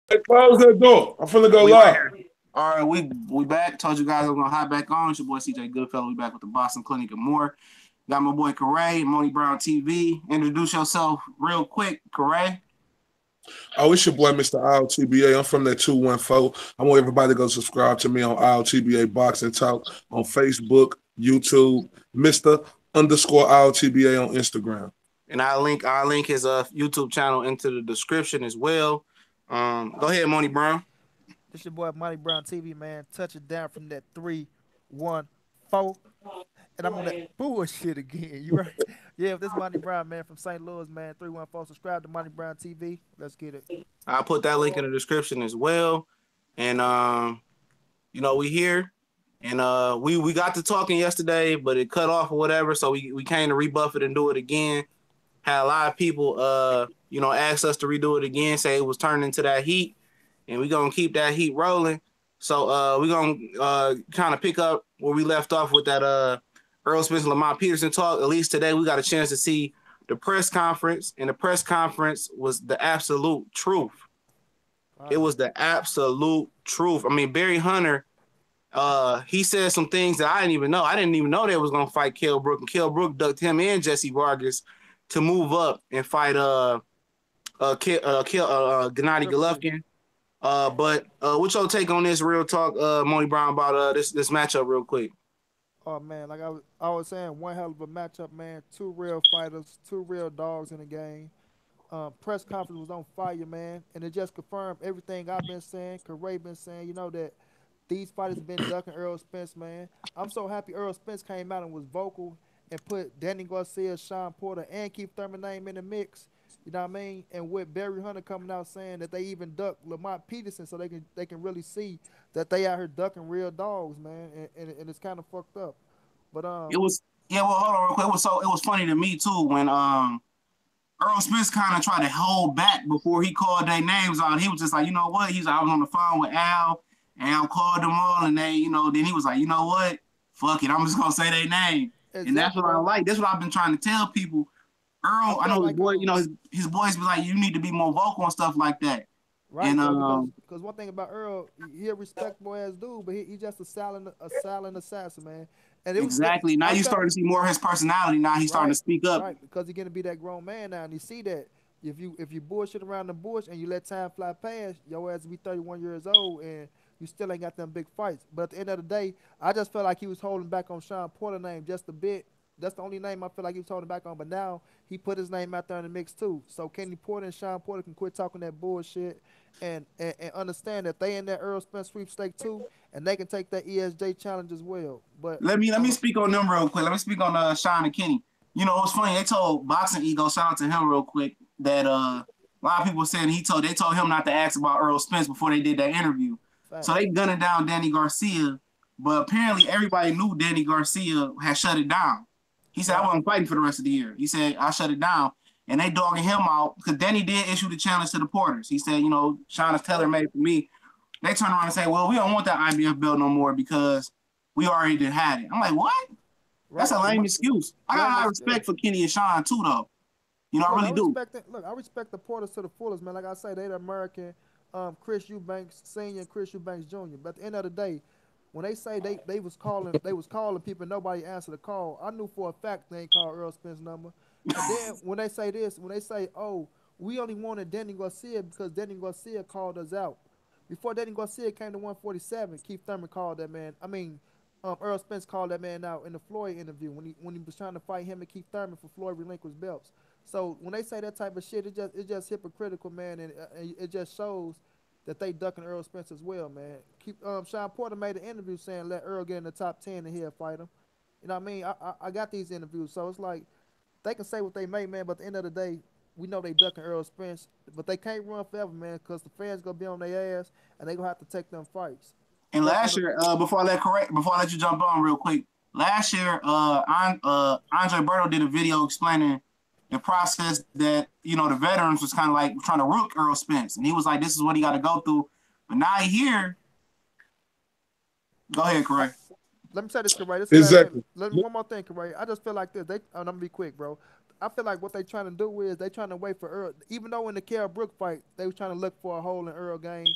Hey, close that door. I'm finna go We right live. here. All right, we back. Told you guys I was gonna hop back on. It's your boy CJ Goodfellow. We back with the Boston Clinic and more. Got my boy Corey, Monnie Brown TV. Introduce yourself real quick, Corey. Oh, it's your boy, Mr. ILTBA. I'm from that 214. I want everybody to go subscribe to me on ILTBA Boxing Talk on Facebook, YouTube, Mr. underscore ILTBA on Instagram. And I link his YouTube channel into the description as well. Go ahead, Monnie Brown. This your boy Monnie Brown TV, man. Touch it down from that 314. And I'm on that bullshit again. You right? Yeah, this Monnie Brown, man, from St. Louis, man. 314. Subscribe to Monnie Brown TV. Let's get it. I'll put that link in the description as well. And we here. And we got to talking yesterday, but it cut off or whatever. So we came to rebuff it and do it again. Had a lot of people ask us to redo it again, say it was turning into that heat, and we're gonna keep that heat rolling. So we're gonna kind of pick up where we left off with that Errol Spence and Lamont Peterson talk. At least today we got a chance to see the press conference, and the press conference was the absolute truth. It was the absolute truth. I mean, Barry Hunter, he said some things that I didn't even know. I didn't even know they was gonna fight Kell Brook, and Kell Brook ducked him and Jesse Vargas to move up and fight Gennady Golovkin. But what's your take on this real talk, Money Brown, about this matchup real quick? Oh man, like I was saying, one hell of a matchup, man. Two real fighters, two real dogs in the game. Press conference was on fire, man, and it just confirmed everything I've been saying. Corey been saying, that these fighters have been ducking Errol Spence, man. I'm so happy Errol Spence came out and was vocal and put Danny Garcia, Sean Porter, and Keith Thurman name in the mix. You know what I mean? And with Barry Hunter coming out saying that they even ducked Lamont Peterson, so they can really see that they out here ducking real dogs, man. And it's kind of fucked up. But It was Well, hold on real quick. It was funny to me too when Earl Spence kind of tried to hold back before he called their names out. He was just like, you know what? He's like, I was on the phone with Al, and Al called them all, and then he was like, you know what? Fuck it, I'm just gonna say their name, and that's exactly, what I bro. like. That's what I've been trying to tell people. I Earl, I felt know his like boy, his boys be like, you need to be more vocal and stuff like that. right, And bro, because one thing about Earl, he a respectable ass dude, but he just a silent assassin, man. And exactly, now I you felt starting to see more of his personality. Now he's starting to right, speak up. right, because he's gonna be that grown man now, and you see that if you bullshit around the bush and you let time fly past, your ass will be 31 years old and you still ain't got them big fights. But at the end of the day, I just felt like he was holding back on Sean Porter name just a bit. That's the only name I feel like he was holding back on. But now he put his name out there in the mix too. So Kenny Porter and Sean Porter can quit talking that bullshit and understand that they in that Earl Spence sweepstake too, and they can take that ESJ challenge as well. But Let me speak on them real quick. Let me speak on Sean and Kenny. You know, it's funny. They told Boxing Ego, shout out to him real quick, that a lot of people saying they told him not to ask about Earl Spence before they did that interview. So they facts. gunning down Danny Garcia, but apparently everybody knew Danny Garcia had shut it down. He said, I Right. wasn't fighting for the rest of the year. He said, I shut it down. And they dogging him out because Danny did issue the challenge to the Porters. He said, Sean is tailor made for me. They turn around and say, well, we don't want that IBF belt no more because we already did had it. I'm like, what? That's Right. a Cause lame my excuse. I got a right, lot of cause respect for Kenny and Sean too, though. I look, I really do. respect it. Look, I respect the Porters to the fullest, man. Like I say, they the American Chris Eubanks Senior and Chris Eubanks Jr. But at the end of the day, when they say they was calling people, and nobody answered the call. I knew for a fact they ain't called Earl Spence number. And then when they say this, when they say, "Oh, we only wanted Danny Garcia because Danny Garcia called us out," before Danny Garcia came to 147, Keith Thurman called that man. I mean, Earl Spence called that man out in the Floyd interview when he was trying to fight him and Keith Thurman for Floyd relinquished belts. So when they say that type of shit, it's just hypocritical, man, and it just shows that they ducking Earl Spence as well, man. Sean Porter made an interview saying let Earl get in the top 10 and he'll fight him. You know what I mean? I got these interviews, so it's like they can say what they may, man, but at the end of the day, we know they ducking Earl Spence, but they can't run forever, man, because the fans gonna be on their ass and they gonna have to take them fights. And But last year, before I let you jump on real quick, last year, Andre Berto did a video explaining the process that the veterans was kind of like trying to rook Earl Spence, and he was like, "This is what he got to go through." But now he here. Go ahead, I, correct. let me say this, Karay. This is the last thing. Exactly. Let me one more thing, Karay. I just feel like this. I'm gonna be quick, bro. I feel like what they trying to do is they trying to wait for Earl. Even though in the Kell Brook fight they was trying to look for a hole in Earl game.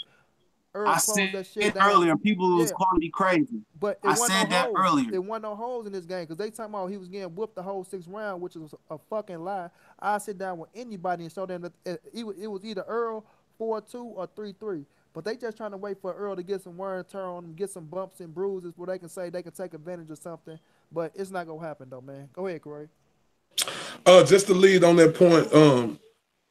Earl I closed said that shit it down. earlier. People was Yeah, calling me crazy. but it I wasn't no said that holes. earlier. It wasn't no holes in this game because they talking about he was getting whooped the whole 6th round, which is a fucking lie. I sit down with anybody and show them that it was either Earl 4-2 or 3-3. But they just trying to wait for Earl to get some wear and tear on him, get some bumps and bruises where they can say they can take advantage of something. But it's not gonna happen though, man. Go ahead, Corey. Just to lead on that point,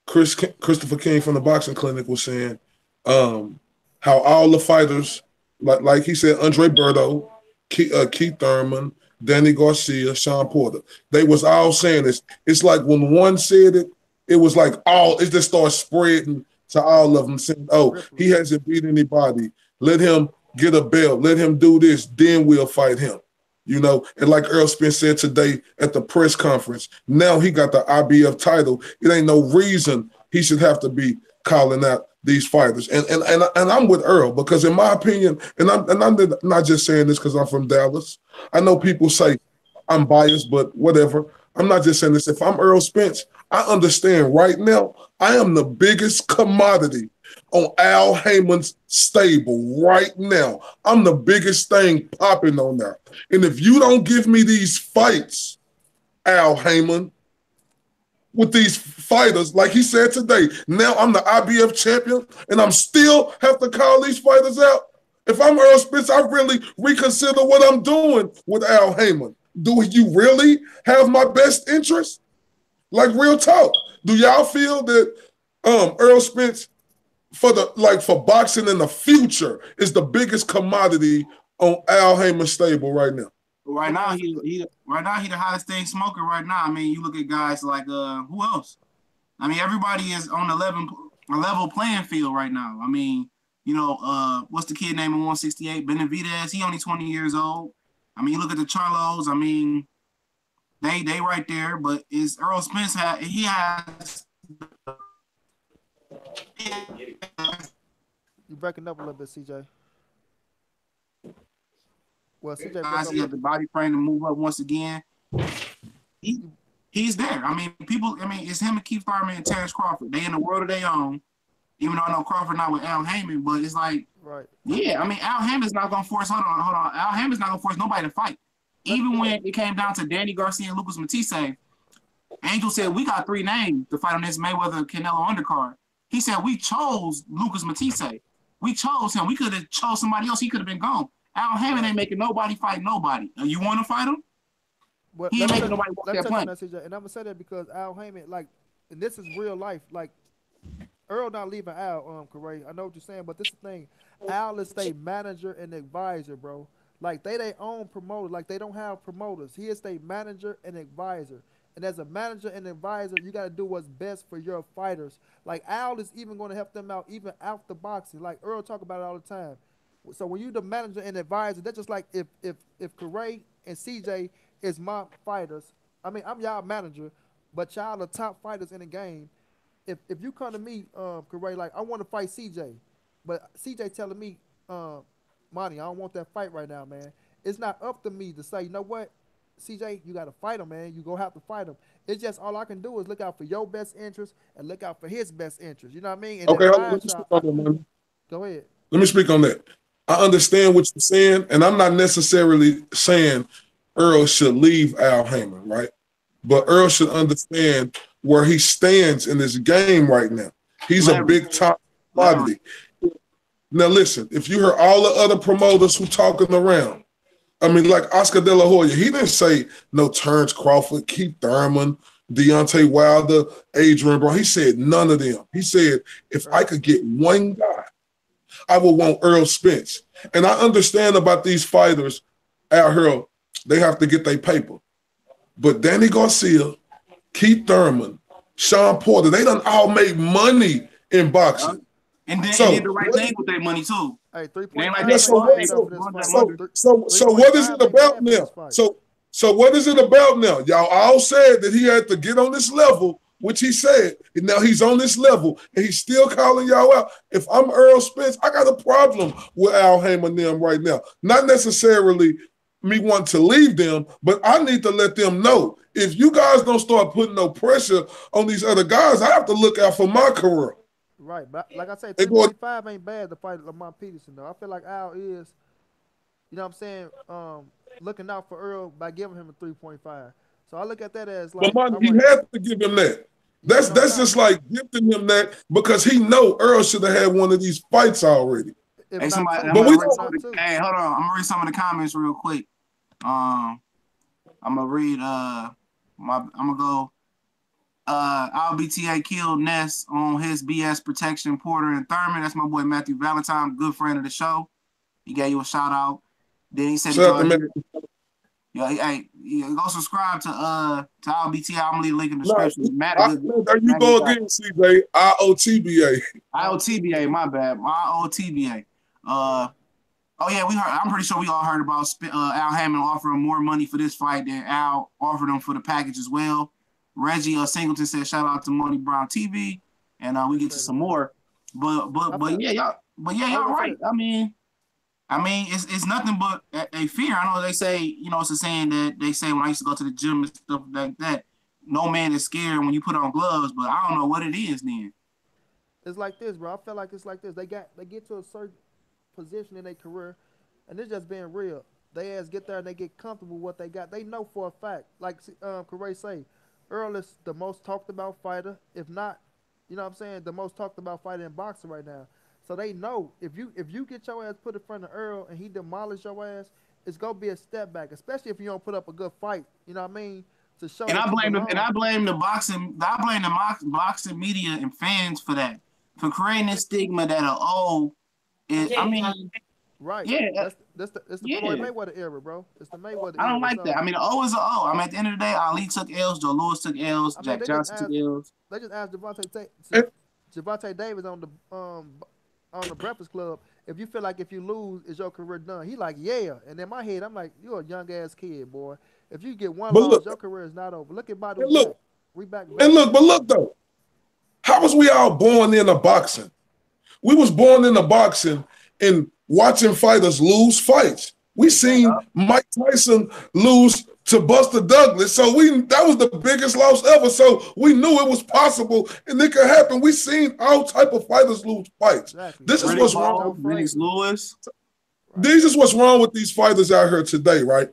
Christopher King from the boxing clinic was saying how all the fighters, like he said, Andre Berto, Keith Thurman, Danny Garcia, Sean Porter, they was all saying this. It's like when one said it, it was like it just started spreading to all of them saying, oh, he hasn't beat anybody. Let him get a belt. Let him do this. Then we'll fight him. You know, and like Errol Spence said today at the press conference, now he got the IBF title. It ain't no reason he should have to be calling out these fighters. And I'm with Errol because in my opinion, and I'm not just saying this because I'm from Dallas. I know people say I'm biased, but whatever. I'm not just saying this. If I'm Errol Spence, I understand right now I am the biggest commodity on Al Heyman's stable right now. I'm the biggest thing popping on there. And if you don't give me these fights, Al Heyman, with these fighters, like he said today, now I'm the IBF champion and I'm still have to call these fighters out. If I'm Errol Spence, I really reconsider what I'm doing with Al Heyman. Do you really have my best interest? Like real talk. Do y'all feel that Errol Spence for boxing in the future is the biggest commodity on Al Heyman's stable right now? Right now, he the hottest thing smoking right now. I mean, you look at guys like who else? I mean, everybody is on a level playing field right now. I mean, you know, what's the kid name in 168? Benavidez. He only 20 years old. I mean, you look at the Charlos. I mean, they right there. But is Errol Spence he has. You breaking up a little bit, CJ. Well, CJ, guys, he has the body frame to move up once again. He's there. I mean, it's him and Keith Thurman and Terrence Crawford. They in the world of their own. Even though I know Crawford not with Al Heyman, but it's like, right. Yeah, I mean, Al Heyman's not gonna force. Hold on. Al Heyman's not gonna force nobody to fight. Even when it came down to Danny Garcia and Lucas Matisse, Angel said we got 3 names to fight on this Mayweather Canelo undercard. He said we chose Lucas Matisse. We chose him. We could have chose somebody else. He could have been gone. Al Heyman ain't making nobody fight nobody. You want to fight him? Well, he ain't making nobody walk that plank. And I'm gonna say that because Al Heyman, like, and this is real life. Like, Earl not leaving Al, Corey. I know what you're saying, but this is the thing. Al is their manager and advisor, bro. Like, they own promoter. Like, they don't have promoters. He is their manager and advisor. And as a manager and advisor, you got to do what's best for your fighters. Like, Al is even going to help them out, even after boxing. Like, Earl talk about it all the time. So when you the manager and advisor, that's just like if Corey and CJ is my fighters. I mean, I'm y'all manager, but y'all the top fighters in the game. If you come to me, Corey, like, I want to fight CJ, but CJ telling me, Monnie, I don't want that fight right now, man. It's not up to me to say, you know what, CJ, you got to fight him, man. You go have to fight him. It's just all I can do is look out for your best interest and look out for his best interest. You know what I mean? And okay, go ahead. Let me speak on that. I understand what you're saying, and I'm not necessarily saying Earl should leave Al Heyman, right? But Earl should understand where he stands in this game right now. He's a big top commodity. Now listen, if you heard all the other promoters who talking around, I mean, like Oscar De La Hoya, he didn't say no Terrence Crawford, Keith Thurman, Deontay Wilder, Adrian Brown. He said none of them. He said, if I could get one guy, I would want Errol Spence. And I understand about these fighters out here, they have to get their paper. But Danny Garcia, Keith Thurman, Sean Porter, they done all made money in boxing. And then they did the right thing with their money too. Hey, so what is it about now? So what is it about now? Y'all all said that he had to get on this level, which he said, and now he's on this level, and he's still calling y'all out. If I'm Errol Spence, I got a problem with Al Heyman them right now. Not necessarily me wanting to leave them, but I need to let them know if you guys don't start putting no pressure on these other guys, I have to look out for my career. Right, but like I said, 3.5 ain't bad to fight Lamont Peterson though. I feel like Al is, you know what I'm saying, looking out for Errol by giving him a 3.5. So I look at that as like, but he had to give him that. That's just like gifting him that because he know Errol should have had one of these fights already. Hey, somebody, but hold on. I'm gonna read some of the comments real quick. I'm gonna read. I'm gonna go. LBTA killed Ness on his BS protection. Porter and Thurman. That's my boy Matthew Valentine, good friend of the show. He gave you a shout out. Then he said, hey, go subscribe to LBTA. I'm gonna leave a link in the description. There you go again, CJ. IOTBA. IOTBA. My bad. IOTBA. Oh yeah, we heard. I'm pretty sure we all heard about Al Hammond offering more money for this fight than Al offered him for the package as well. Reggie Singleton said, "Shout out to Monnie Brown TV," and we get to some more. But yeah, y'all right. I mean, it's nothing but a fear. I know they say, it's a saying that they say when I used to go to the gym and stuff like that. No man is scared when you put on gloves, but I don't know what it is then. It's like this, bro. I feel like it's like this. They get to a certain position in their career, and it's just being real. They get there and they get comfortable with what they got. They know for a fact, like Corey say, Errol is the most talked about fighter, if not, the most talked about fighter in boxing right now. So they know if you get your ass put in front of Errol and he demolish your ass, it's gonna be a step back, especially if you don't put up a good fight. You know what I mean? To show. And I blame the boxing media and fans for that, for creating this stigma that right. Yeah, that's the Floyd Mayweather era, bro. It's the Mayweather era. I don't like that. I mean, the O is an O. I mean, at the end of the day, Ali took L's, Joe Louis took L's, Jack Johnson took L's. They just asked Javante Davis on the Breakfast Club, if you feel like if you lose, is your career done? He like, yeah. And in my head, I'm like, you're a young ass kid, boy. If you get one loss, your career is not over. Look at Badu. But look though, how was we all born into boxing? We was born into boxing and watching fighters lose fights. We seen Mike Tyson lose to Buster Douglas, so that was the biggest loss ever. So we knew it was possible and it could happen. We seen all type of fighters lose fights. Exactly. This is what's wrong. Lewis. This is what's wrong with these fighters out here today, right?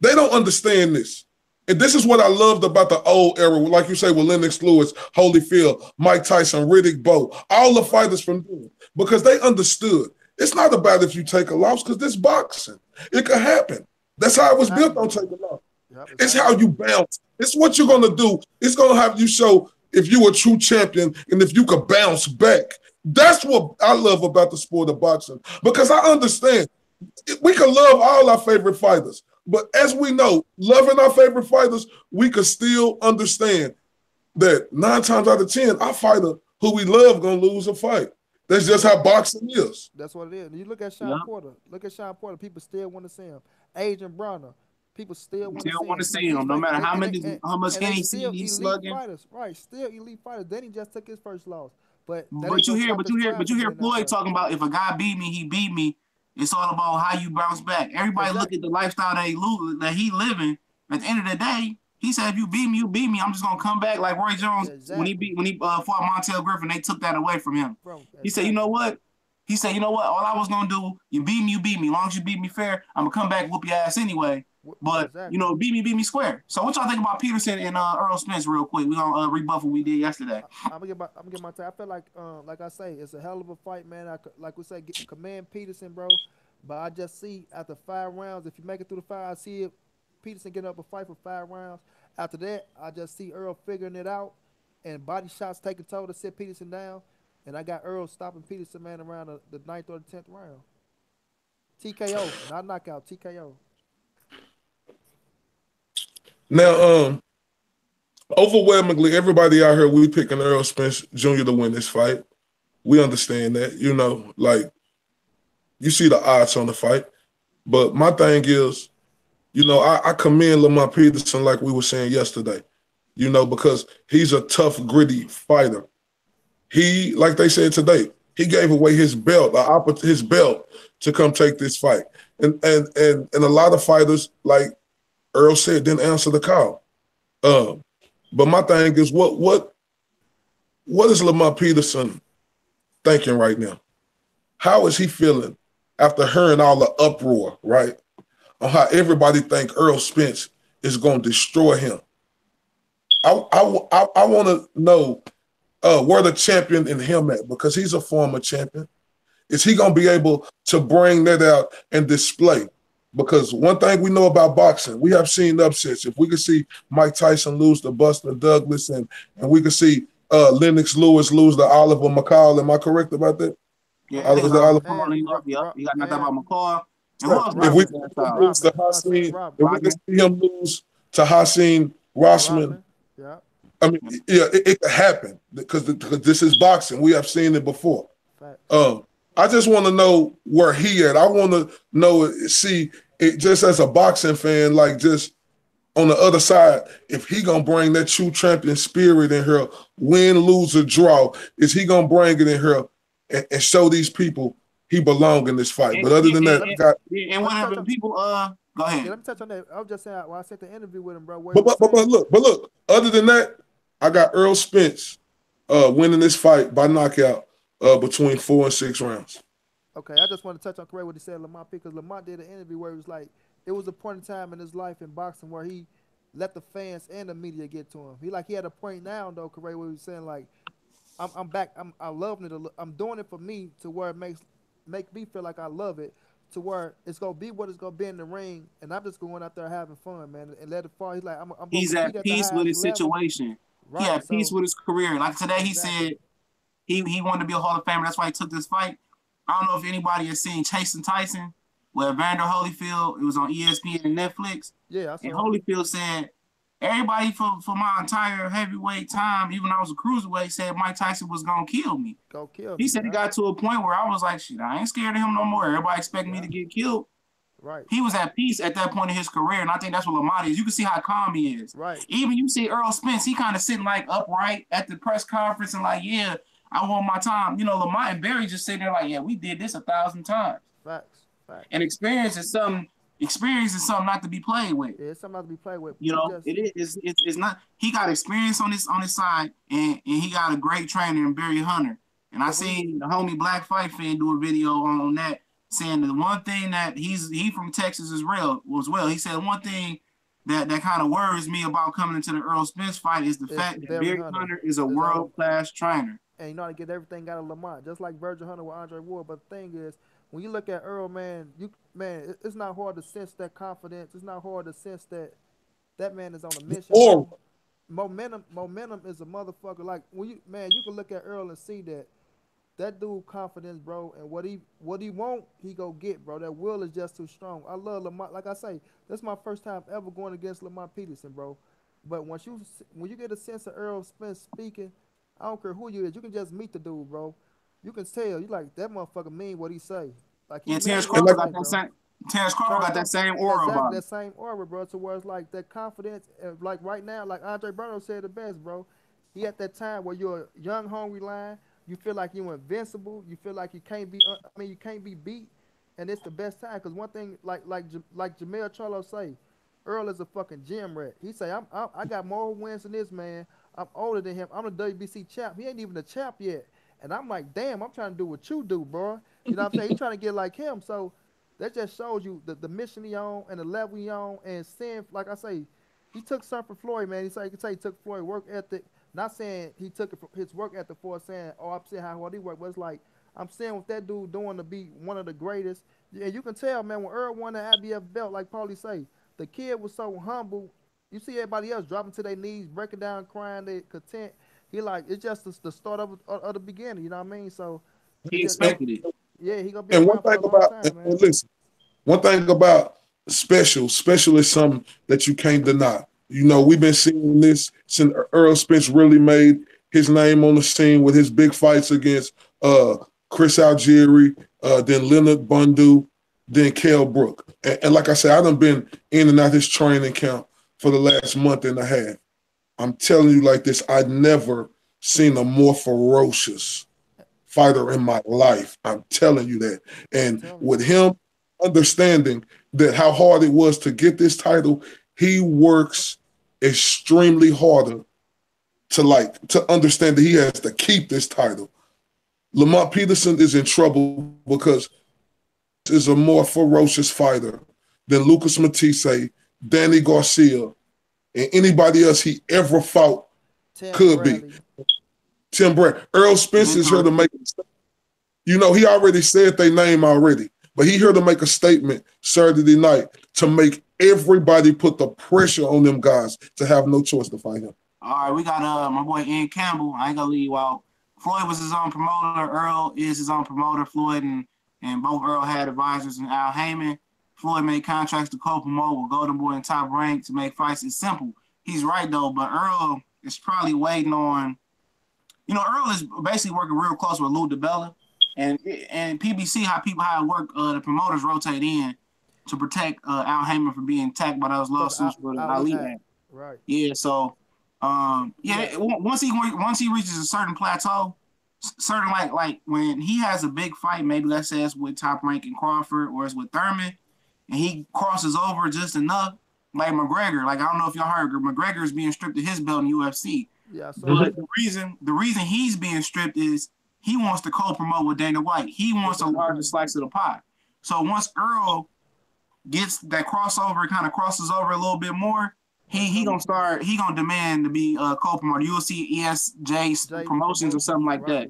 They don't understand this. And this is what I loved about the old era, like you say, with Lennox Lewis, Holyfield, Mike Tyson, Riddick Bowe, all the fighters from there, because they understood. It's not about if you take a loss, because this boxing. It could happen. That's how it was built on take a loss. Yep, it's how you bounce. It's what you're going to do. It's going to have you show if you're a true champion and if you could bounce back. That's what I love about the sport of boxing, because I understand we can love all our favorite fighters. But as we know, loving our favorite fighters, we could still understand that 9 times out of 10, our fighter who we love going to lose a fight. That's just how boxing is. That's what it is. You look at Sean Porter. Look at Sean Porter. People still want to see him. Adrian Bronner. People still want to see him. No matter how much Hennessy he's slugging. Fighters, right? Still elite fighters. Then he just took his first loss. But you hear Floyd talking about if a guy beat me, he beat me. It's all about how you bounce back. Everybody look at the lifestyle that he living. At the end of the day, he said, "If you beat me, you beat me. I'm just gonna come back like Roy Jones when he fought Montel Griffin. They took that away from him. He said, "You know what? All I was gonna do, you beat me, you beat me. As long as you beat me fair, I'm gonna come back and whoop your ass anyway. But beat me square." So what y'all think about Peterson and Errol Spence real quick? We gonna rebuff what we did yesterday. I'm gonna get my time. I feel like I say, it's a hell of a fight, man. Like we say, command Peterson, bro. But I just see after 5 rounds, if you make it through the 5, I see Peterson getting up a fight for 5 rounds. After that, I just see Errol figuring it out and body shots taking toll to sit Peterson down. And I got Errol stopping Peterson, man, around the 9th or the 10th round. TKO, not knockout, TKO. Now, overwhelmingly, everybody out here, we picking Errol Spence Jr. to win this fight. We understand that, you see the odds on the fight. But my thing is, I commend Lamont Peterson like we were saying yesterday, because he's a tough, gritty fighter. He, like they said today, He gave away his belt, his belt, to come take this fight. And a lot of fighters, like Errol said, didn't answer the call. But my thing is, what is Lamont Peterson thinking right now? How is he feeling after hearing all the uproar, right? On how everybody think Errol Spence is going to destroy him. I want to know where the champion in him at, because he's a former champion. Is he going to be able to bring that out and display? Because one thing we know about boxing, we have seen upsets. If we could see Mike Tyson lose to Buster Douglas, and we could see Lennox Lewis lose to Oliver McCall, am I correct about that? Yeah, Oliver you got nothing about McCall. If we lose to Hassan, if we can see him lose to Hassan Rossman, yeah. I mean, yeah, it could happen because this is boxing. We have seen it before. I just want to know where he at. I want to know, see it just as a boxing fan, like just on the other side, if he gonna bring that true champion spirit in here, win, lose, or draw, is he gonna bring it in here and show these people he belong in this fight? But other than that, and whatever people go ahead. Yeah, let me touch on that. I was just saying when I said the interview with him, bro. But look, other than that, I got Errol Spence winning this fight by knockout between 4 and 6 rounds. Okay, I just want to touch on correct what he said, Lamont, because Lamont did an interview where he was like, it was a point in time in his life in boxing where he let the fans and the media get to him. He had a point now though, correct, where he was saying like, I'm back, I love it, I'm doing it for me to where it make me feel like I love it, to where it's gonna be what it's gonna be in the ring, and I'm just going out there having fun, man, and let it fall. He's like, he's at peace with his situation. Right, he at peace with his career. Like today, he said he wanted to be a Hall of Famer. That's why he took this fight. I don't know if anybody has seen Chasing Tyson with Evander Holyfield. It was on ESPN and Netflix. Yeah, and Holyfield said, everybody for my entire heavyweight time, even though I was a cruiserweight, said Mike Tyson was going to kill me. He said he got to a point where I was like, shit, I ain't scared of him no more. Everybody expect me to get killed. Right. He was at peace at that point in his career, and I think that's what Lamont is. You can see how calm he is. Right. Even you see Errol Spence, he kind of sitting like upright at the press conference and like, yeah, I want my time. You know, Lamont and Barry just sitting there like, yeah, we did this 1,000 times. Facts. And experience is something not to be played with. Yeah, it's something not to be played with. You know, it's not. He got experience on his side, and he got a great trainer in Barry Hunter. And I seen the homie Black Fight Fan do a video on that, saying the one thing that he from Texas as well. He said one thing that kind of worries me about coming into the Errol Spence fight is the fact that Barry Hunter is a world-class trainer. And you know how to get everything out of Lamont, just like Virgil Hunter with Andre Ward. But the thing is, when you look at Errol, man, it's not hard to sense that confidence. It's not hard to sense that man is on a mission. Or momentum is a motherfucker. Like when you can look at Errol and see that dude confidence, bro, and what he want, he go get, bro. That will is just too strong. I love Lamont. Like I say, that's my first time ever going against Lamont Peterson, bro. But when you get a sense of Errol Spence speaking, I don't care who you is. You can just meet the dude, bro. You can tell. You like, that motherfucker mean what he say. Like, Terrence Crawford got that same aura about him. That same aura, bro, to where it's like that confidence. Like right now, like Andre Berto said the best, bro. He at that time where you're a young, hungry lion. You feel like you're invincible. You feel like you can't be beat. And it's the best time. Because one thing, like Jamel Charlo say, Earl is a fucking gym rat. He say, I got more wins than this man. I'm older than him. I'm the WBC champ. He ain't even a champ yet. And I'm like, damn, I'm trying to do what you do, bro. You know what I'm saying? He's trying to get like him. So that just shows you the mission he on and the level he on. And seeing, like I say, he took something from Floyd, man. He could say he took Floyd work ethic. Not saying he took it from his work ethic for saying, oh, I'm saying how hard he worked. But it's like, I'm saying what that dude doing to be one of the greatest. And you can tell, man, when Earl won the IBF belt, like Paulie say, the kid was so humble. You see everybody else dropping to their knees, breaking down, crying, they content. He like, it's just the start of the beginning, you know what I mean? So he expected it. Yeah, he gonna be. And one thing about listen, one thing about special is something that you can't deny. You know, we've been seeing this since Errol Spence really made his name on the scene with his big fights against Chris Algieri, then Leonard Bundu, then Kell Brook. And like I said, I done been in and out his training camp for the last month and a half. I'm telling you like this, I'd never seen a more ferocious fighter in my life. I'm telling you that. And with him understanding that how hard it was to get this title, he works extremely harder to understand that he has to keep this title. Lamont Peterson is in trouble because is a more ferocious fighter than Lucas Matisse, Danny Garcia, and anybody else he ever fought could be. Tim Brad. Errol Spence is here to make a statement. You know, he already said their name already, but he here to make a statement Saturday night to make everybody put the pressure on them guys to have no choice to fight him. All right, we got my boy Ian Campbell. I ain't gonna leave you out. Floyd was his own promoter. Earl is his own promoter. Floyd and both Earl had advisors and Al Heyman. Floyd made contracts to co-promote with Golden Boy and Top Rank to make fights. It's simple. He's right though, but Earl is probably waiting on. You know, Earl is basically working real close with Lou DiBella and PBC. How it work? The promoters rotate in to protect Al Heyman from being attacked by those lawsuits for the Ali Act. Right. Yeah. So, once he reaches a certain plateau, certain like when he has a big fight, maybe let's say it's with Top Rank and Crawford or it's with Thurman, and he crosses over just enough, like McGregor. Like I don't know if y'all heard, McGregor is being stripped of his belt in UFC. Yeah, but the reason he's being stripped is he wants to co-promote with Dana White. He wants a larger slice of the pie. So once Earl gets that crossover, kind of crosses over a little bit more, he gonna demand to be co-promoter. You'll see ESJ Promotions or something like that.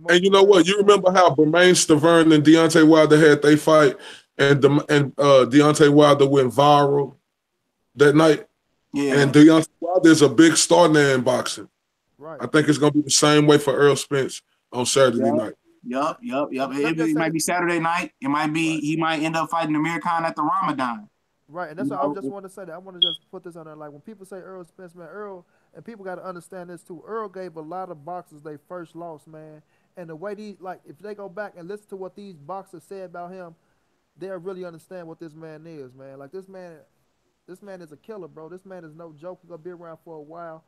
And you know what? You remember how Bermaine Stavern and Deontay Wilder had they fight, and Deontay Wilder went viral that night. Yeah. And Deontay Wilder is a big star now in boxing. Right. I think it's gonna be the same way for Errol Spence on Saturday night. Yup. It might be Saturday night. It might be he might end up fighting Amir Khan at the Ramadan. Right, and that's what I just want to say. That I want to just put this on there. Like when people say Errol Spence, man, Earl, and people got to understand this too. Earl gave a lot of boxers their first loss, man. And the way if they go back and listen to what these boxers say about him, they'll really understand what this man is, man. Like this man is a killer, bro. This man is no joke. He's gonna be around for a while.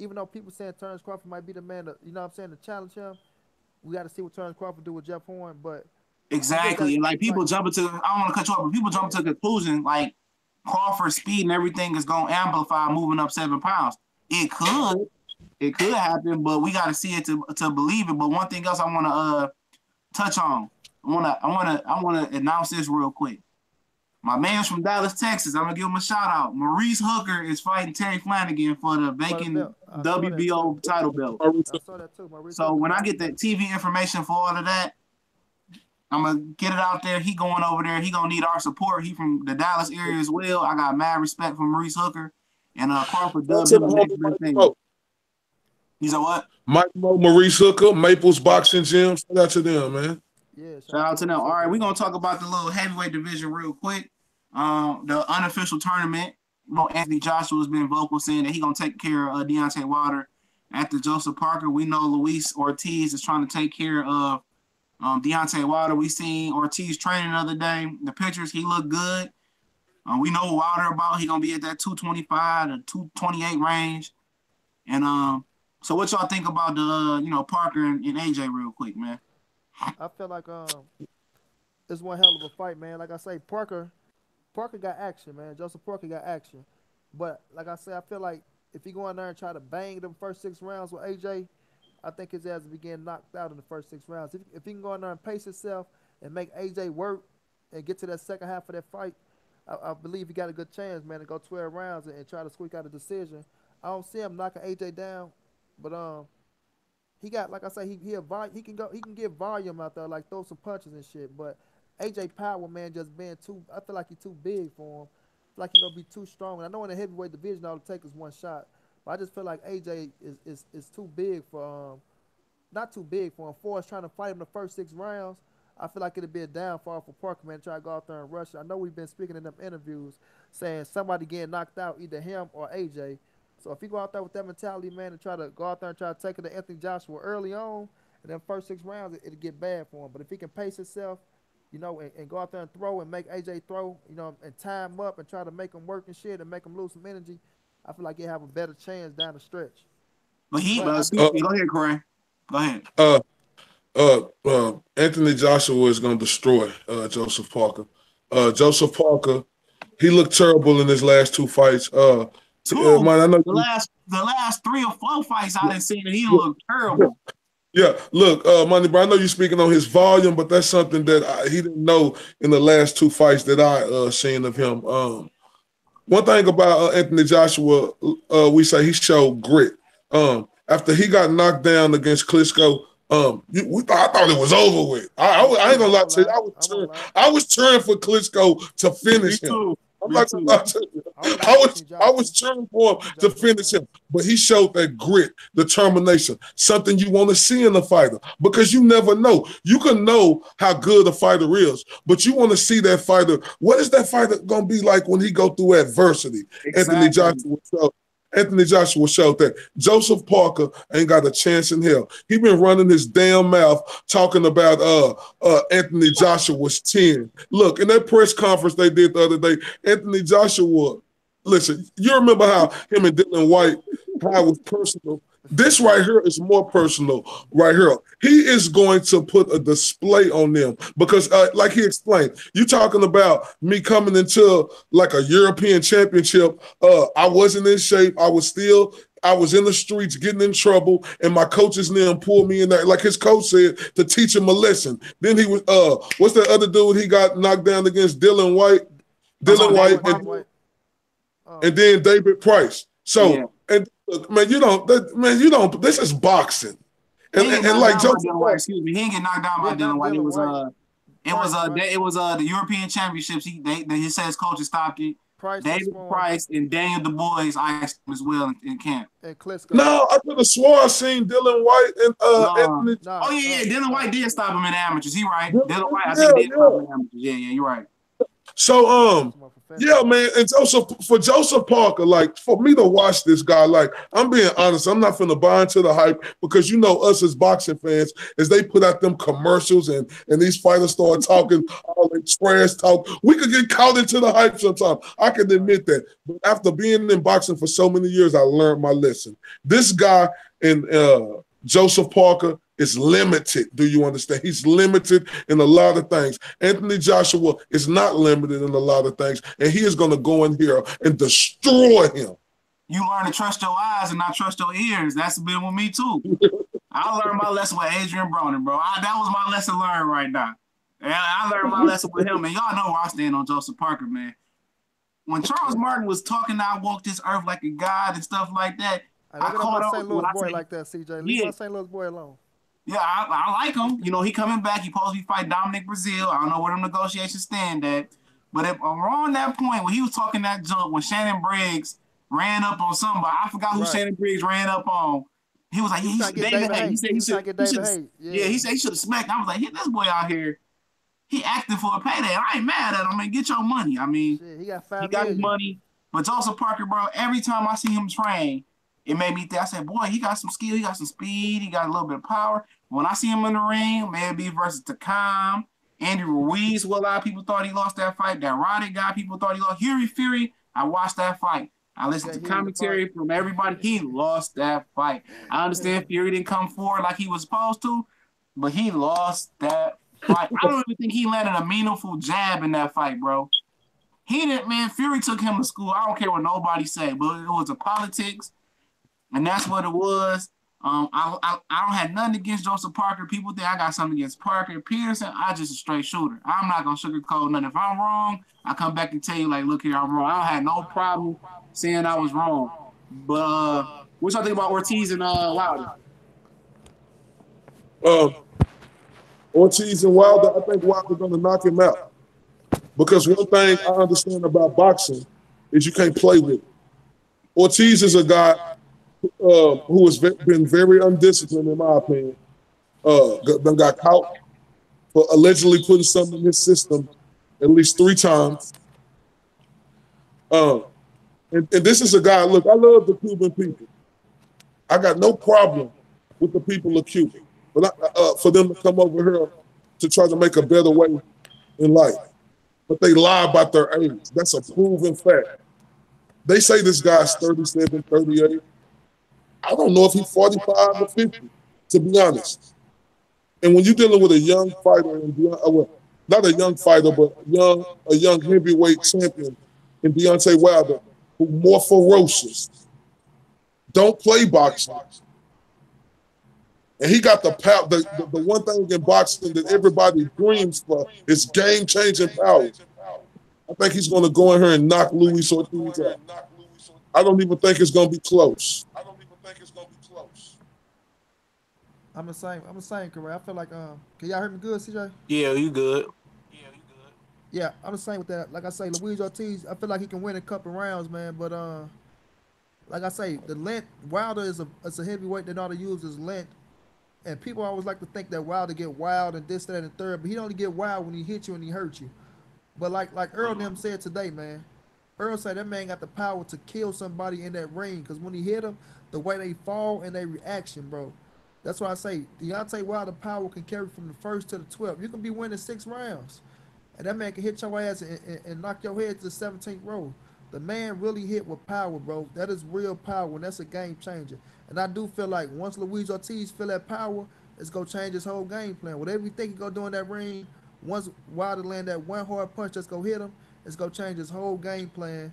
Even though people saying Terrence Crawford might be the man to, you know what I'm saying, to challenge him, we got to see what Terrence Crawford do with Jeff Horn. But exactly, and like people jump into, I don't want to cut you off, but people jump to the conclusion like Crawford's speed and everything is gonna amplify moving up 7 pounds. It could happen, but we got to see it to believe it. But one thing else I want to touch on, I want to announce this real quick. My man's from Dallas, Texas. I'm gonna give him a shout out. Maurice Hooker is fighting Terry Flanagan for the vacant WBO title belt. I saw that too. So when I get the TV information for all of that, I'm gonna get it out there. He going over there. He gonna need our support. He from the Dallas area as well. I got mad respect for Maurice Hooker and Crawford Dub. He's a what? Mike Mo, Maurice Hooker, Maples Boxing Gym. Shout out to them, man. Yeah, shout out to them. All right, we're gonna talk about the little heavyweight division real quick. The unofficial tournament. You know, Anthony Joshua has been vocal saying that he's gonna take care of Deontay Wilder after Joseph Parker. We know Luis Ortiz is trying to take care of Deontay Wilder. We seen Ortiz training the other day. The pictures, he looked good. We know Wilder about. He gonna be at that 225 to 228 range. And so what y'all think about the Parker and AJ real quick, man? I feel like it's one hell of a fight, man. Like I say, Parker got action, man. Joseph Parker got action. But like I say, I feel like if he go in there and try to bang them first 6 rounds with AJ, I think his ass will be getting knocked out in the first 6 rounds. If he can go in there and pace himself and make AJ work and get to that second half of that fight, I believe he got a good chance, man, to go 12 rounds and try to squeak out a decision. I don't see him knocking AJ down, but he got, like I say, he can get volume out there, like throw some punches and shit. But AJ Power, man, just being I feel like he's too big for him. I feel like he's gonna be too strong. And I know in the heavyweight division all it takes is one shot. But I just feel like AJ is too big for not too big for him. For us trying to fight him the first 6 rounds, I feel like it'd be a downfall for Parker, man, to try to go out there and rush. I know we've been speaking in them interviews saying somebody getting knocked out, either him or AJ. So if he go out there with that mentality, man, and try to go out there and try to take it to Anthony Joshua early on, and then first 6 rounds, it'll get bad for him. But if he can pace himself, and go out there and throw and make AJ throw, and time him up and try to make him work and shit and make him lose some energy, I feel like he'll have a better chance down the stretch. But go ahead, Corey. Go ahead. Anthony Joshua is going to destroy Joseph Parker. Joseph Parker, he looked terrible in his last 2 fights. Man, I know the last 3 or 4 fights I didn't see that he looked terrible. Yeah, look, Monnie Brown, I know you're speaking on his volume, but that's something that he didn't know in the last 2 fights that I seen of him. One thing about Anthony Joshua, we say he showed grit. After he got knocked down against Klitschko, I thought it was over with. I ain't gonna lie to you. I was cheering for Klitschko to finish him. I'm not gonna lie to you. I was cheering for him to finish him, but he showed that grit, determination, something you want to see in a fighter, because you never know. You can know how good a fighter is, but you want to see that fighter. What is that fighter gonna be like when he go through adversity? Exactly. Anthony Joshua showed that. Joseph Parker ain't got a chance in hell. He been running his damn mouth talking about Anthony Joshua's 10. Look, in that press conference they did the other day, Anthony Joshua, listen, you remember how him and Dylan White, how it was personal. This right here is more personal right here. He is going to put a display on them because, like he explained, you talking about me coming into like a European championship. I wasn't in shape. I was in the streets getting in trouble, and my coaches then pulled me in there. Like his coach said, to teach him a lesson. Then he was, what's that other dude he got knocked down against? Dylan White. And then David Price. So, yeah. And look, man, you don't. This is boxing, and like Joe, excuse me, he didn't get knocked down by Dylan White. It was the European Championships. He said his coaches stopped it. David Price and Daniel Du Bois iced him as well in camp. No, I could have swore I seen Dylan White and Anthony. No. Oh yeah, Dylan White did stop him in the amateurs. He right. Dylan White, I think did stop him in the amateurs. Yeah, you're right. So yeah, man, and for Joseph Parker, like for me to watch this guy, like I'm being honest, I'm not finna buy into the hype because you know us as boxing fans, as they put out them commercials and these fighters start talking all that trash talk, we could get caught into the hype sometimes. I can admit that. But after being in boxing for so many years, I learned my lesson. This guy in Joseph Parker is limited. Do you understand? He's limited in a lot of things. Anthony Joshua is not limited in a lot of things, and he is going to go in here and destroy him. You learn to trust your eyes and not trust your ears. That's been with me too. I learned my lesson with Adrian Broner, bro. That was my lesson learned right now. And I learned my lesson with him, and y'all know where I stand on Joseph Parker, man. When Charles Martin was talking, I walked this earth like a god and stuff like that. I caught on St. Louis boy like that, CJ. Leave my St. Louis boy alone. Yeah, I like him. You know, he coming back. He supposed to be fighting Dominic Brazil. I don't know where them negotiations stand at. But if I'm wrong that point, when he was talking that jump, when Shannon Briggs ran up on somebody, I forgot who Shannon Briggs ran up on. He was like, yeah, he said he should have smacked. I was like, this boy out here, he acting for a payday. I ain't mad at him. I mean, get your money. I mean, shit, he got his money. But Joseph Parker, bro, every time I see him train, it made me think, I said, boy, he got some skill, he got some speed, he got a little bit of power. When I see him in the ring, maybe versus Takam, Andy Ruiz, who a lot of people thought he lost that fight. That Roddick guy, people thought he lost. Fury, I watched that fight. I listened to commentary from everybody. He lost that fight. I understand Fury didn't come forward like he was supposed to, but he lost that fight. I don't even think he landed a meaningful jab in that fight, bro. He didn't, man. Fury took him to school. I don't care what nobody say, but it was a politics, and that's what it was. I don't have nothing against Joseph Parker. People think I got something against Parker. Peterson, I just a straight shooter. I'm not going to sugarcoat nothing. If I'm wrong, I come back and tell you, like, look here, I'm wrong. I don't have no problem saying I was wrong. But what y'all think about Ortiz and Wilder? Ortiz and Wilder, I think Wilder's going to knock him out. Because one thing I understand about boxing is you can't play with it. Ortiz is a guy who has been very undisciplined, in my opinion. Got caught for allegedly putting something in his system at least 3 times. And this is a guy, look, I love the Cuban people. I got no problem with the people of Cuba. But for them to come over here to try to make a better way in life. But they lie about their age. That's a proven fact. They say this guy's 37, 38. I don't know if he's 45 or 50, to be honest. And when you're dealing with a young fighter, and well, not a young fighter, but a young heavyweight champion in Deontay Wilder, who more ferocious, don't play boxing. And he got the power. The one thing in boxing that everybody dreams for is game-changing power. I think he's going to go in here and knock Luis Ortiz out. I don't even think it's going to be close. I'm the same. I'm the same, correct. I feel like can y'all hear me good, CJ? Yeah, you good. Yeah, I'm the same with that. Like I say, Luis Ortiz, I feel like he can win a couple rounds, man. But like I say, the length. Wilder is a heavyweight that ought to use his length. And people always like to think that Wilder get wild and this, that, and third, but he only get wild when he hit you and he hurt you. But like Errol and them said today, man, Errol said that man got the power to kill somebody in that ring because when he hit them, the way they fall and their reaction, bro. That's why I say Deontay Wilder power can carry from the first to the 12th. You can be winning 6 rounds, and that man can hit your ass and knock your head to the 17th row. The man really hit with power, bro. That is real power, and that's a game changer. And I do feel like once Luis Ortiz feel that power, it's going to change his whole game plan. Whatever you think he's going to do in that ring, once Wilder land that one hard punch that's going to hit him, it's going to change his whole game plan.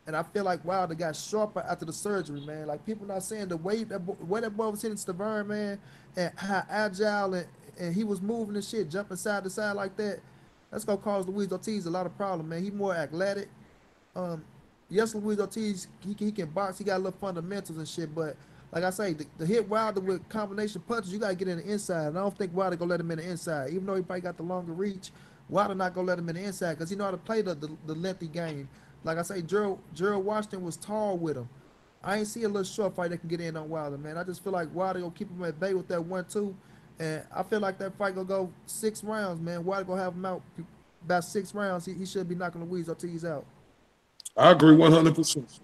And I feel like Wilder got sharper after the surgery, man. Like, people not saying the way that boy was hitting Thurman, man, and how agile and he was moving and shit, jumping side to side like that, that's going to cause Luis Ortiz a lot of problems, man. He more athletic. Yes, Luis Ortiz, he can box. He got a little fundamentals and shit, but like I say, the hit Wilder with combination punches, you got to get in the inside. And I don't think Wilder going to let him in the inside. Even though he probably got the longer reach, Wilder not going to let him in the inside because he know how to play the lengthy game. Like I say, Gerald Washington was tall with him. I ain't see a little short fight that can get in on Wilder, man. I just feel like Wilder going to keep him at bay with that 1-2. And I feel like that fight going to go 6 rounds, man. Wilder going to have him out about 6 rounds. He should be knocking Luis Ortiz out. I agree 100%.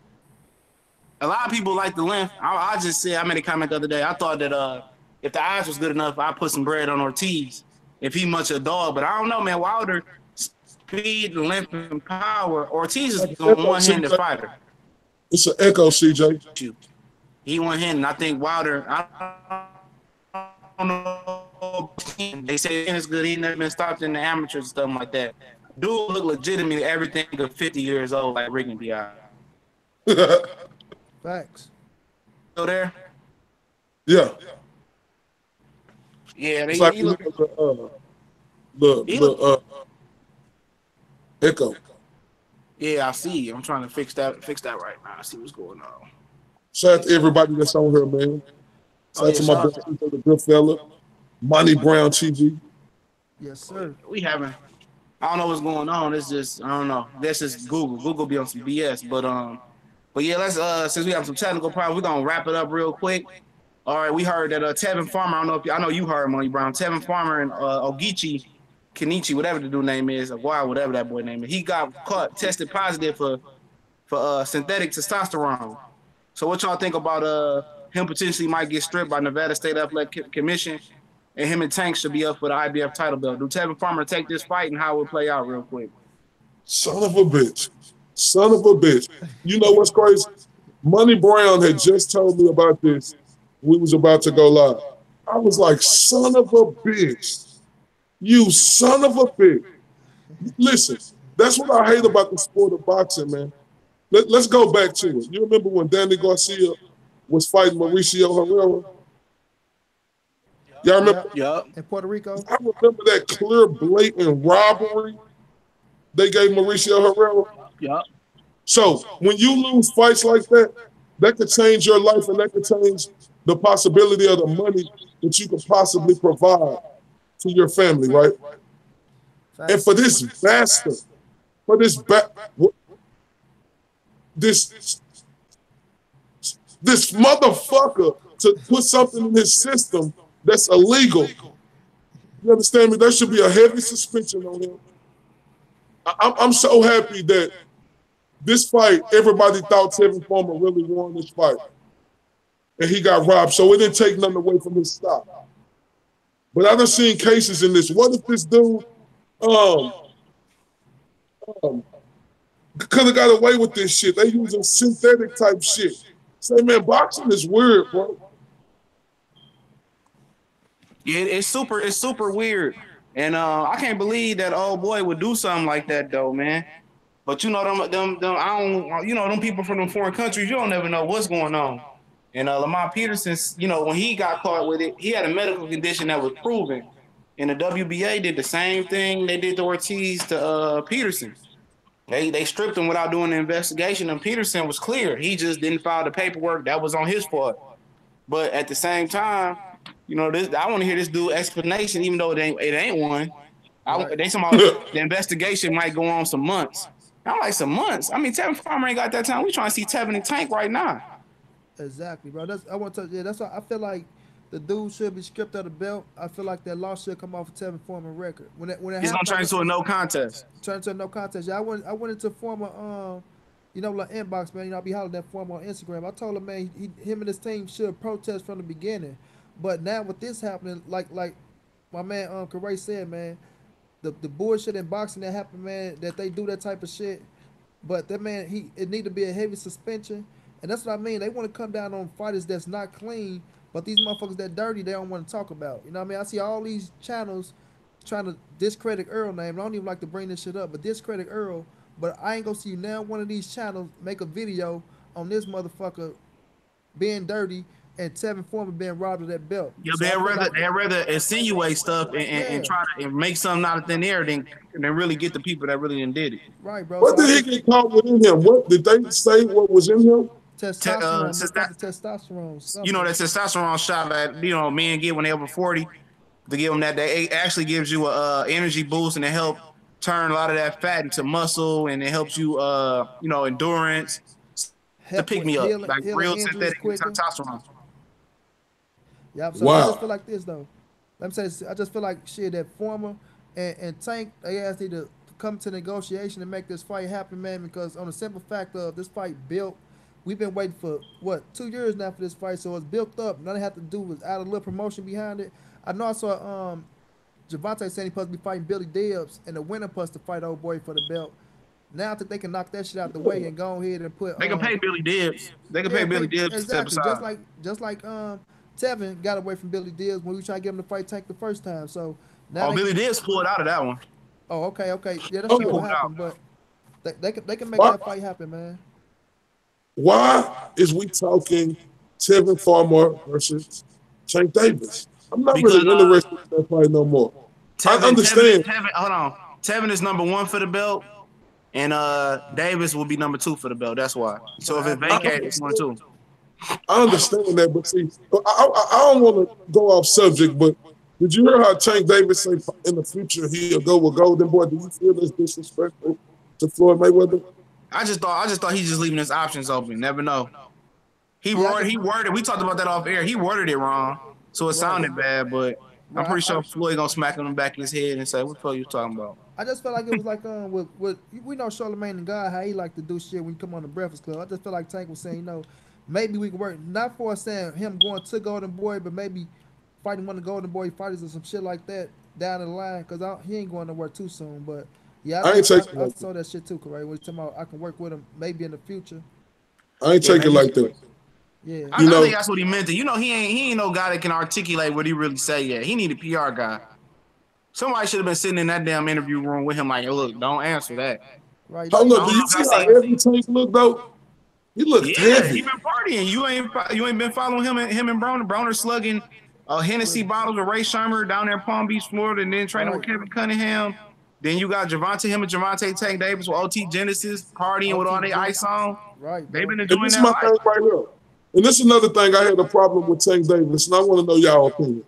A lot of people like the length. I just said, I made a comment the other day. I thought that if the odds was good enough, I'd put some bread on Ortiz if he much a dog. But I don't know, man. Wilder, speed, length, and power. Ortiz is a one-handed fighter. It's an echo, CJ. He one-handed. I think Wilder, I don't know. They say it's good. He never been stopped in the amateurs and stuff like that. Dude look legitimately everything of 50 years old like Rick and Dion. Facts. Still there? Yeah. Yeah, it's like he look the echo. Yeah, I see. I'm trying to fix that right now. I see what's going on. Shout out to everybody that's on here, man. Shout out to my brother, the good fella, Monnie Brown TV. Yes, sir. I don't know what's going on. It's just, I don't know. This is Google. Google be on some BS. But yeah, let's since we have some technical problems, we're gonna wrap it up real quick. All right, we heard that Tevin Farmer, I know you heard Monnie Brown. Tevin Farmer and Ogechi Kenichi, whatever the dude name is, or whatever that boy name is, he got tested positive for synthetic testosterone. So what y'all think about him potentially might get stripped by Nevada State Athletic Commission, and him and Tank should be up for the IBF title belt? Do Tevin Farmer take this fight, and how it will play out real quick? Son of a bitch. Son of a bitch. You know what's crazy? Monnie Brown had just told me about this. We was about to go live. I was like, son of a bitch. You son of a bitch. Listen, that's what I hate about the sport of boxing, man. Let's go back to it. You remember when Danny Garcia was fighting Mauricio Herrera? Y'all remember? Yeah. In Puerto Rico? I remember that clear, blatant robbery they gave Mauricio Herrera. Yeah. So when you lose fights like that, that could change your life and that could change the possibility of the money that you could possibly provide to your family, right? And for this bastard, this motherfucker to put something in his system that's illegal, you understand me? There should be a heavy suspension on him. I'm so happy that this fight, everybody thought Tevin Farmer really won this fight. And he got robbed, so it didn't take nothing away from his stop. But I done seen cases in this. What if this dude could have got away with this shit? They using synthetic type shit. Say, man, boxing is weird, bro. Yeah, it's super weird, and I can't believe that old boy would do something like that though, man. But you know them I don't, you know, them people from them foreign countries, you don't never know what's going on. And Lamont Peterson, you know, when he got caught with it, he had a medical condition that was proven. And the WBA did the same thing they did to Ortiz to Peterson. They stripped him without doing the investigation, and Peterson was clear. He just didn't file the paperwork. That was on his fault. But at the same time, you know, this I want to hear this dude explanation, even though it ain't one. They somehow the investigation might go on some months. I'm like some months. I mean, Tevin Farmer ain't got that time. We trying to see Tevin and Tank right now. Exactly, bro. I want to. Yeah, that's why I feel like the dude should be stripped of the belt. I feel like that loss should come off of Tevin Foreman record. When it He's gonna turn into a no contest. Turn into a no contest. Yeah, I went into Foreman. You know, like inbox, man. You know, I be hollering at Foreman on Instagram. I told him, man, him and his team should protest from the beginning. But now with this happening, like my man Corey said, man, the bullshit in boxing that happened, man, that they do that type of shit. But that man, it need to be a heavy suspension. And that's what I mean. They want to come down on fighters that's not clean, but these motherfuckers that dirty, they don't want to talk about. You know what I mean? I see all these channels trying to discredit Errol name. I don't even like to bring this shit up, but discredit Errol. But I ain't gonna see now one of these channels make a video on this motherfucker being dirty and Tevin Foreman being robbed of that belt. Yeah, so they'd rather insinuate stuff and try to make something out of thin air than really get the people that really did it. Right, bro. What did he get caught within him? What did they say? What was in him? Testosterone. Testosterone. You know that testosterone shot that men get when they're over 40 to give them that. It actually gives you a energy boost and it helps turn a lot of that fat into muscle and it helps you endurance. To pick me up like real synthetic testosterone. Yeah, so I just feel like this though. Let me say, I just feel like shit that Foreman and Tank, they asked need to come to negotiation and make this fight happen, man. Because on the simple fact of this fight built, we've been waiting for 2 years now for this fight, so it's built up. None they have to do was add a little promotion behind it. I know I saw Javante saying he's supposed to be fighting Billy Dibbs, and the winner supposed to fight old boy for the belt. Now I think they can knock that shit out the way and go ahead and put. They can pay Billy Dibbs. They can pay Billy Dibbs exactly. To step aside. Just like Tevin got away from Billy Dibbs when we tried to get him to fight Tank the first time. So now Billy Dibbs pulled out of that one. Oh, okay. Yeah, that's what happened. But they can make that fight happen, man. Why is we talking Tevin Farmer versus Tank Davis? I'm not really interested in that fight no more. I understand. Hold on. Tevin is number 1 for the belt, and Davis will be number 2 for the belt. That's why. So if it's vacated, it's 1 2. I understand that, but see, I don't want to go off subject, but did you hear how Tank Davis say in the future he'll go with Golden Boy? Do you feel this disrespectful to Floyd Mayweather? I just thought he's just leaving his options open. Never know. He worded. We talked about that off air. He worded it wrong, so it sounded bad. But I'm pretty sure Floyd gonna smack him back in his head and say, "What the fuck you talking about?" I just felt like it was like with we know Charlamagne and God how he like to do shit when you come on the Breakfast Club. I just felt like Tank was saying, maybe we can work not for saying him going to Golden Boy, but maybe fighting one of the Golden Boy fighters or some shit like that down the line because he ain't going nowhere too soon. But yeah, I saw that shit too, Corey. When talking about I can work with him maybe in the future. I ain't take it like that. Yeah, I think that's what he meant. He ain't no guy that can articulate what he really say yet. He need a PR guy. Somebody should have been sitting in that damn interview room with him like, look, don't answer that. Right. Hold up, do you see how heavy Tank look though? He looked heavy. He been partying. You ain't been following him and Broner. Broner slugging Hennessy bottles with Ray Shermer down there in Palm Beach, Florida, and then training with Kevin Cunningham. Then you got Javante Tank Davis with OT Genesis partying with all their ice on. Right. They've been doing that. This is my thing right here. And this is another thing I had a problem with Tank Davis, and I want to know y'all opinion.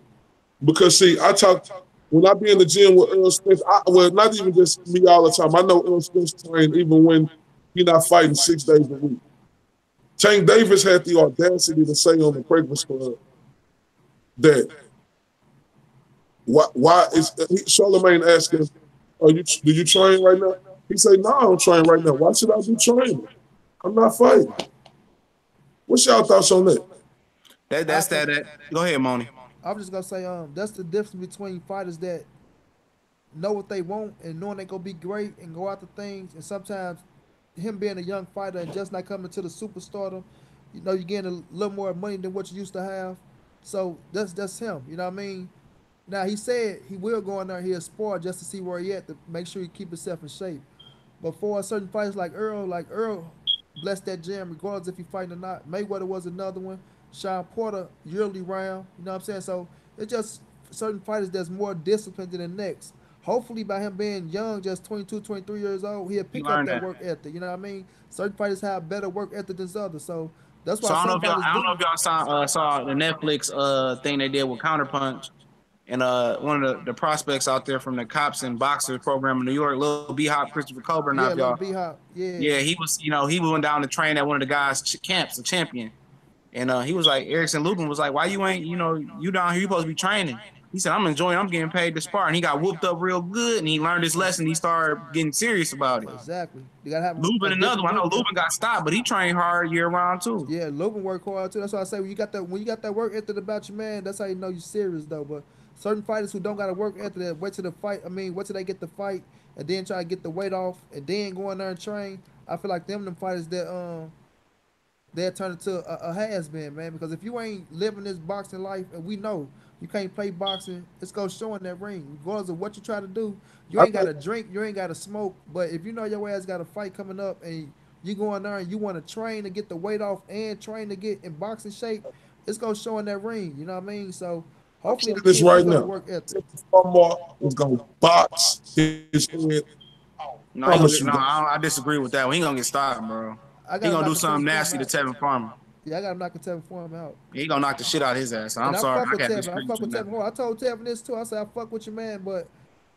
Because see, when I be in the gym with Errol Spence, not even just me all the time. I know Errol Spence train even when he's not fighting 6 days a week. Tank Davis had the audacity to say on the Breakfast Club that why is Charlamagne asking, do you train right now? He said, no, I don't train right now. Why should I be training? I'm not fighting. What's y'all thoughts on that? That's that. Go ahead, Monnie. I'm just gonna say, that's the difference between fighters that know what they want and knowing they gonna be great and go after things, and sometimes him being a young fighter and just not coming to the superstardom, you're getting a little more money than what you used to have. So that's him. You know what I mean? Now he said he will go in there, he'll spar just to see where he at to make sure he keep himself in shape. But for certain fighters like Errol, bless that gym, regardless if he fighting or not. Mayweather was another one. Sean Porter, yearly round. You know what I'm saying? So it's just certain fighters that's more disciplined than the next. Hopefully, by him being young, just 22, 23 years old, he'll You pick up learned that that. work ethic. You know what I mean? Certain fighters have better work ethic than others. So that's So why I don't know some if y'all fighters I don't know do. if y'all saw the Netflix thing they did with Counterpunch. And one of the prospects out there from the cops and boxers program in New York, Lil B Hop, Christopher Colbert, now Yeah, if little y'all, B Hop. Yeah. yeah, he was, he went down to train at one of the guys' camps, a champion. And he was like, Erickson Lubin was like, why you ain't, you down here, you supposed to be training. He said, I'm enjoying, I'm getting paid to spar. And he got whooped up real good and he learned his lesson. He started getting serious about it. Exactly. You gotta have a Lubin, another different one. I know work ethic. Lubin got stopped, but he trained hard year round too. Yeah, Logan work hard too. That's why I say when you got that work ethic about you, man, that's how you know you're serious though. But certain fighters who don't got a work ethic, that wait till the fight. I mean, wait till they get the fight and then try to get the weight off and then go in there and train. I feel like them fighters that they'll turn into a has been, man. Because if you ain't living this boxing life, and we know you can't play boxing, it's gonna show in that ring. Regardless of what you try to do, you I ain't gotta drink, you ain't gotta smoke. But if you know your ass got a fight coming up and you go in there and you want to train to get the weight off and train to get in boxing shape, it's gonna show in that ring. You know what I mean? So I'm hopefully saying the this kid right pick up the now. work ethic. Farmer is gonna box his head. No, Promise you. I disagree with that. He ain't gonna get stopped, bro. I He got him gonna do knocking something Tevin nasty Farmer to out. Tevin Farmer. Yeah, I got him knocking Tevin Farmer out. He gonna knock the shit out of his ass. So I'm And I sorry, fuck I with can't Tevin. I disagree fuck with you with on that. Tevin. I told Tevin this too. I said I fuck with you, man, but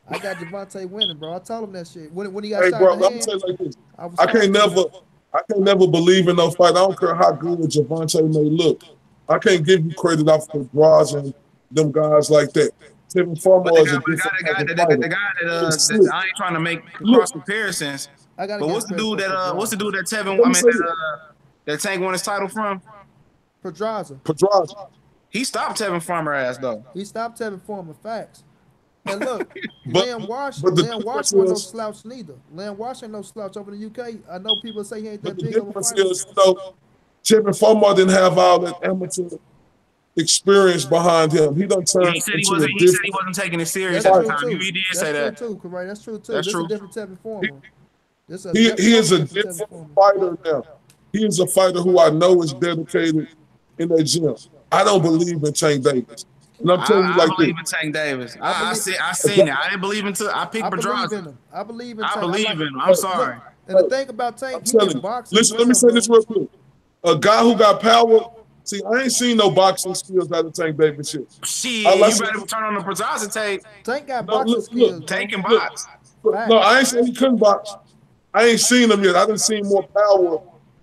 I got Javante winning, bro. I told him that shit. When he got Hey, shot bro, in I'm the gonna hand, tell you like this. I was I can't talking to him. never, I can't never believe in no fight. I don't care how good Javante may look. I can't give you credit off the draws and them guys like that. Tevin But the Farmer guy, is a but the guy, different the type guy, of the, fighter. the guy He's that slick. I ain't trying to make Look, cross comparisons. I gotta But give him credit for what's the Pedraza. dude that Tevin? let I me mean say this. that Tank won his title from. Pedraza. Pedraza. He stopped Tevin Farmer ass though. He stopped Tevin Farmer. Facts. And look, But the Liam Wash difference wasn't no is, slouch neither. Liam Wash ain't no slouch over in the UK. I know people say he ain't but that the big of a difference fighter. is, Tevin Farmer didn't have all that amateur experience behind him. He done Yeah, turned he said he into a wasn't. He said he different wasn't taking it serious That's at the true fighter. time. too. He did That's say true that. too, Correct. That's true too. That's This is a true. different Tevin He, Farmer. This is a he is a totally different Tevin different Farmer. fighter now. He is a fighter who I know is dedicated in that gym. I don't believe in Tank Davis. And I'm telling you I like this. believe in Tank Davis. I believe I seen it. I didn't believe in. I picked I believe Pedraza. in him. I believe in I Tank. I believe like in him. I'm Hey, look. sorry. And the hey, thing about Tank, I'm he telling can you. box as Listen, let me well, say this bro. real quick. A guy who got power. See, I ain't seen no boxing skills out of Tank Davis shit. All Shit, I you see, better turn on the Pedraza tape. Tank got no, boxing skills, Tank bro. and look, box. no, Facts. I ain't saying he couldn't box. I ain't seen him yet. I done seen more power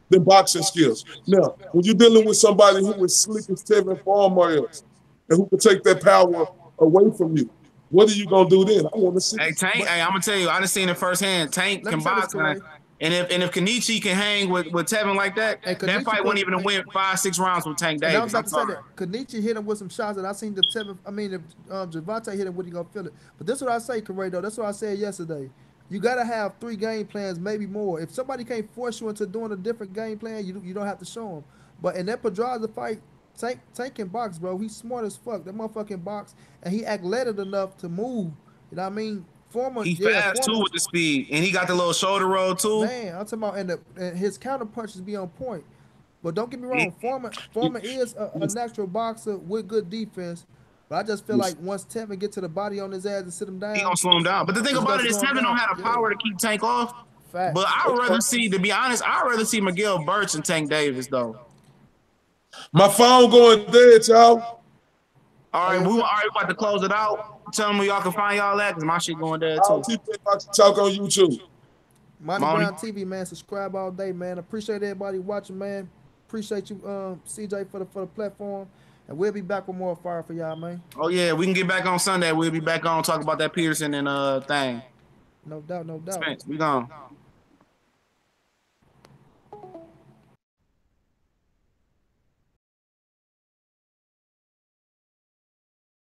than boxing skills. Now, when you're dealing with somebody who is slick as Tevin Farmer is, and who can take that power away from you, what are you gonna do then? I want to see. Hey Tank, But hey, I'm gonna tell you, I done seen it firsthand. Tank let me can say this, box, man. Corey. And if Kenichi can hang with Tevin like that, And that Kenichi fight wouldn't put even win 5-6 rounds with Tank and I was Davis. about I'm to say sorry. that Kenichi hit him with some shots that I seen the Tevin. I mean, if Javante hit him, what he gonna feel it? But this is what I say, Corrado. That's what I said yesterday. You gotta have 3 game plans, maybe more. If somebody can't force you into doing a different game plan, you don't have to show them. But in that Pedraza fight, Tank can box, bro. He's smart as fuck. That motherfucking box, and he athletic enough to move. You know what I mean? He fast too Former, with the speed, and he got the little shoulder roll too. man. I'm talking about, and his counter punches be on point. But don't get me He, wrong, Foreman is a natural boxer with good defense. But I just feel like once Tevin get to the body on his ass and sit him he gonna down, slow him down. But the thing it's about gonna it is slow him Tevin don't down. have the Yeah, power to keep Tank off. But facts. I'd rather see, to be honest, I'd rather see Miguel Burch and Tank Davis though. My phone going dead, y'all. All Oh right, yeah, we about to close it out. Tell me where y'all can find y'all at, cause my shit going dead I'll too. keep it about to talk on YouTube. Monnie Money. Brown TV, man. Subscribe all day, man. Appreciate everybody watching, man. Appreciate you, CJ, for the platform. And we'll be back with more fire for y'all, man. Oh yeah, we can get back on Sunday. We'll be back on talk about that Peterson and thing. No doubt, no doubt. Spence, we gone.